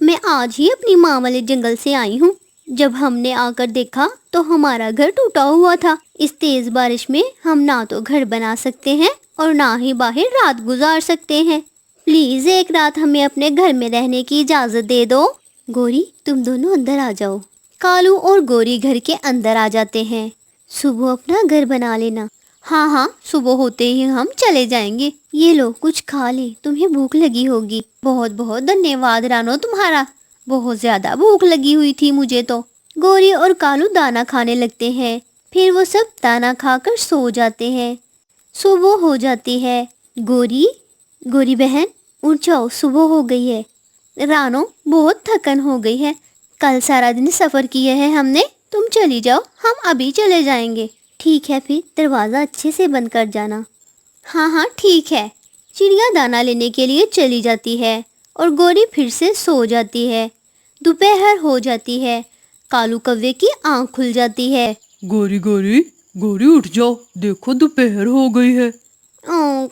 میں آج ہی اپنی ماں والے جنگل سے آئی ہوں. جب ہم نے آ کر دیکھا تو ہمارا گھر ٹوٹا ہوا تھا. اس تیز بارش میں ہم نہ تو گھر بنا سکتے ہیں اور نہ ہی باہر رات گزار سکتے ہیں. پلیز ایک رات ہمیں اپنے گھر میں رہنے کی اجازت دے دو. گوری تم دونوں اندر آ جاؤ. کالو اور گوری گھر کے اندر آ جاتے ہیں. صبح اپنا گھر بنا لینا. ہاں صبح ہوتے ہی ہم چلے جائیں گے. یہ لو کچھ کھا لے, تمہیں بھوک لگی ہوگی. بہت بہت دھنیہ واد رانو تمہارا, بہت زیادہ بھوک لگی ہوئی تھی مجھے تو. گوری اور کالو دانا کھانے لگتے ہیں. پھر وہ سب دانا کھا کر سو جاتے ہیں. صبح ہو جاتی ہے. گوری بہن اٹھ جاؤ, صبح ہو گئی ہے. رانو بہت تھکن ہو گئی ہے, کل سارا دن سفر کیا ہے ہم نے. تم چلی جاؤ, ہم ابھی چلے جائیں گے. ٹھیک ہے, پھر دروازہ اچھے سے بند کر جانا. ہاں ٹھیک ہے. چڑیا دانا لینے کے لیے چلی جاتی ہے اور گوری پھر سے سو جاتی ہے. دوپہر ہو جاتی ہے. کالو کوے کی آنکھ کھل جاتی ہے. گوری اٹھ جاؤ, دیکھو دوپہر ہو گئی ہے.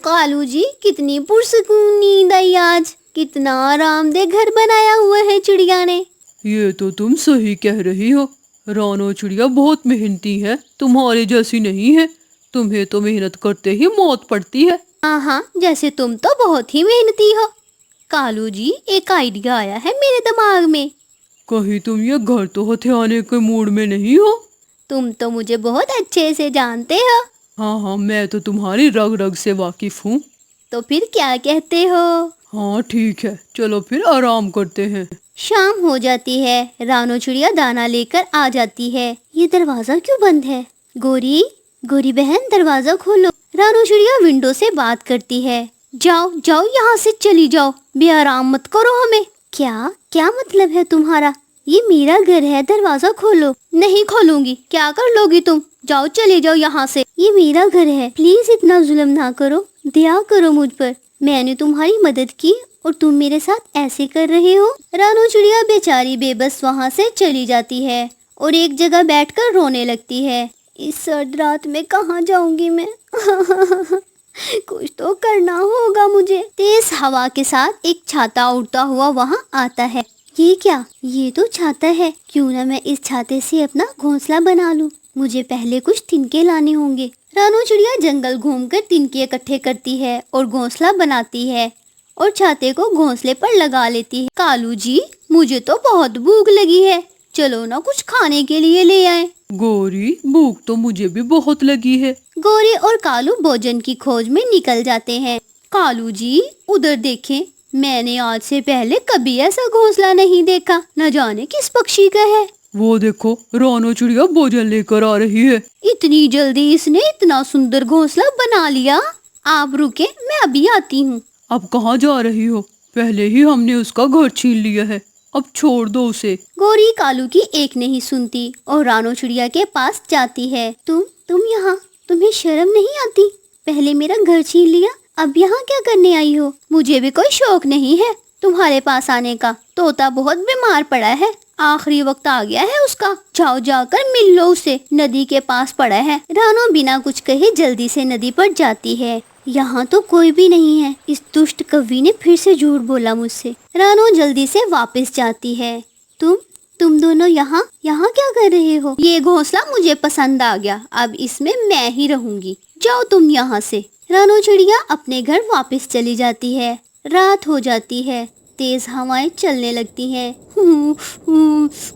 کالو جی کتنی پرسکون نیند آئی آج. کتنا آرام دہ گھر بنایا ہوا ہے چڑیا نے. یہ تو تم صحیح کہہ رہی ہو. رانو چڑیا بہت محنتی ہے, تمہارے جیسی نہیں ہے. تمہیں تو محنت کرتے ہی موت پڑتی ہے. ہاں جیسے تم تو بہت ہی محنتی ہو. کالو جی ایک آئیڈیا آیا ہے میرے دماغ میں. کہیں تم یہ گھر تو ہتھیانے کے موڈ میں نہیں ہو؟ تم تو مجھے بہت اچھے سے جانتے ہو. ہاں میں تو تمہاری رگ رگ سے واقف ہوں. تو پھر کیا کہتے ہو؟ ہاں ٹھیک ہے, چلو پھر آرام کرتے ہیں. شام ہو جاتی ہے. رانو چڑیا دانا لے کر آ جاتی ہے. یہ دروازہ کیوں بند ہے؟ گوری بہن دروازہ کھولو. رانو چڑیا ونڈو سے بات کرتی ہے. جاؤ یہاں سے چلی جاؤ, بے آرام مت کرو ہمیں. کیا مطلب ہے تمہارا؟ یہ میرا گھر ہے, دروازہ کھولو. نہیں کھولوں گی. کیا کر لو گی تم؟ جاؤ چلے جاؤ یہاں سے. یہ میرا گھر ہے, پلیز اتنا ظلم نہ کرو, دیا کرو مجھ پر. میں نے تمہاری مدد کی اور تم میرے ساتھ ایسے کر رہے ہو. رانو چڑیا بیچاری بے بس وہاں سے چلی جاتی ہے اور ایک جگہ بیٹھ کر رونے لگتی ہے. اس سرد رات میں کہاں جاؤں گی میں؟ کچھ تو کرنا ہوگا مجھے. تیز ہوا کے ساتھ ایک چھاتا اڑتا ہوا وہاں آتا ہے. یہ کیا؟ یہ تو چھاتا ہے. کیوں نہ میں اس چھاتے سے اپنا گھونسلہ بنا لوں. مجھے پہلے کچھ تنکے لانے ہوں گے. رانو چڑیا جنگل گھوم کر تنکے اکٹھے کرتی ہے اور گھونسلہ بناتی ہے اور چھاتے کو گھونسلے پر لگا لیتی ہے. کالو جی مجھے تو بہت بھوک لگی ہے, چلو نا کچھ کھانے کے لیے لے آئیں. گوری بھوک تو مجھے بھی بہت لگی ہے. گوری اور کالو بھوجن کی کھوج میں نکل جاتے ہیں. کالو جی ادھر دیکھیں, میں نے آج سے پہلے کبھی ایسا گھونسلہ نہیں دیکھا. نہ جانے کس پکشی کا ہے. وہ دیکھو رانو چڑیا بھوجن لے کر آ رہی ہے. اتنی جلدی اس نے اتنا سندر گھونسلہ بنا لیا. آپ رکیں, میں ابھی آتی ہوں. اب کہاں جا رہی ہو؟ پہلے ہی ہم نے اس کا گھر چھین لیا ہے, اب چھوڑ دو اسے. گوری کالو کی ایک نہیں سنتی اور رانو چڑیا کے پاس جاتی ہے. تم یہاں, تمہیں شرم نہیں آتی؟ پہلے میرا گھر چھین لیا, اب یہاں کیا کرنے آئی ہو؟ مجھے بھی کوئی شوق نہیں ہے تمہارے پاس آنے کا. طوطا بہت بیمار پڑا ہے, آخری وقت آ گیا ہے اس کا. جاؤ جا کر مل لو اسے, ندی کے پاس پڑا ہے. رانو بنا کچھ کہے جلدی سے ندی پر جاتی ہے. یہاں تو کوئی بھی نہیں ہے. اس دشٹ کوی نے پھر سے جھوٹ بولا مجھ سے. رانو جلدی سے واپس جاتی ہے. تم دونوں یہاں کیا کر رہے ہو؟ یہ گھونسلہ مجھے پسند آ گیا, اب اس میں ہی رہوں گی. جاؤ تم یہاں سے. رانو چڑیا اپنے گھر واپس چلی جاتی ہے. رات ہو جاتی ہے. تیز ہوائیں چلنے لگتی ہیں.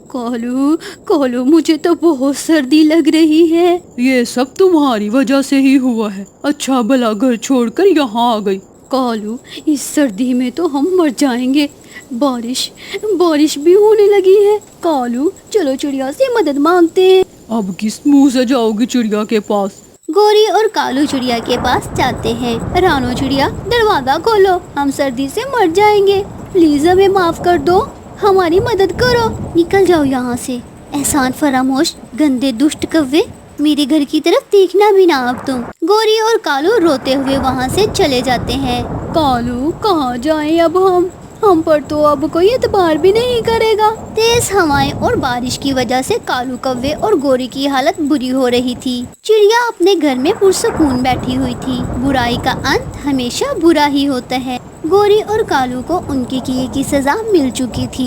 کالو مجھے تو بہت سردی لگ رہی ہے. یہ سب تمہاری وجہ سے ہی ہوا ہے. اچھا بھلا گھر چھوڑ کر یہاں آ گئی. کالو اس سردی میں تو ہم مر جائیں گے. بارش بھی ہونے لگی ہے. کالو چلو چڑیا سے مدد مانگتے ہیں. اب کس منہ سے جاؤ گی چڑیا کے پاس؟ گوری اور کالو چڑیا کے پاس جاتے ہیں. رانو چڑیا دروازہ کھولو, ہم سردی سے مر جائیں گے. پلیز ہمیں معاف کر دو, ہماری مدد کرو. نکل جاؤ یہاں سے. احسان فراموش گندے دشٹ کوے, میرے گھر کی طرف دیکھنا بھی نہ اب تم. گوری اور کالو روتے ہوئے وہاں سے چلے جاتے ہیں. کالو کہاں جائیں اب ہم پر تو اب کوئی اعتبار بھی نہیں کرے گا. تیز ہوائیں اور بارش کی وجہ سے کالو کوے اور گوری کی حالت بری ہو رہی تھی. چڑیا اپنے گھر میں پرسکون بیٹھی ہوئی تھی. برائی کا انت ہمیشہ برا ہی ہوتا ہے. گوری اور کالو کو ان کے کیے کی سزا مل چکی تھی.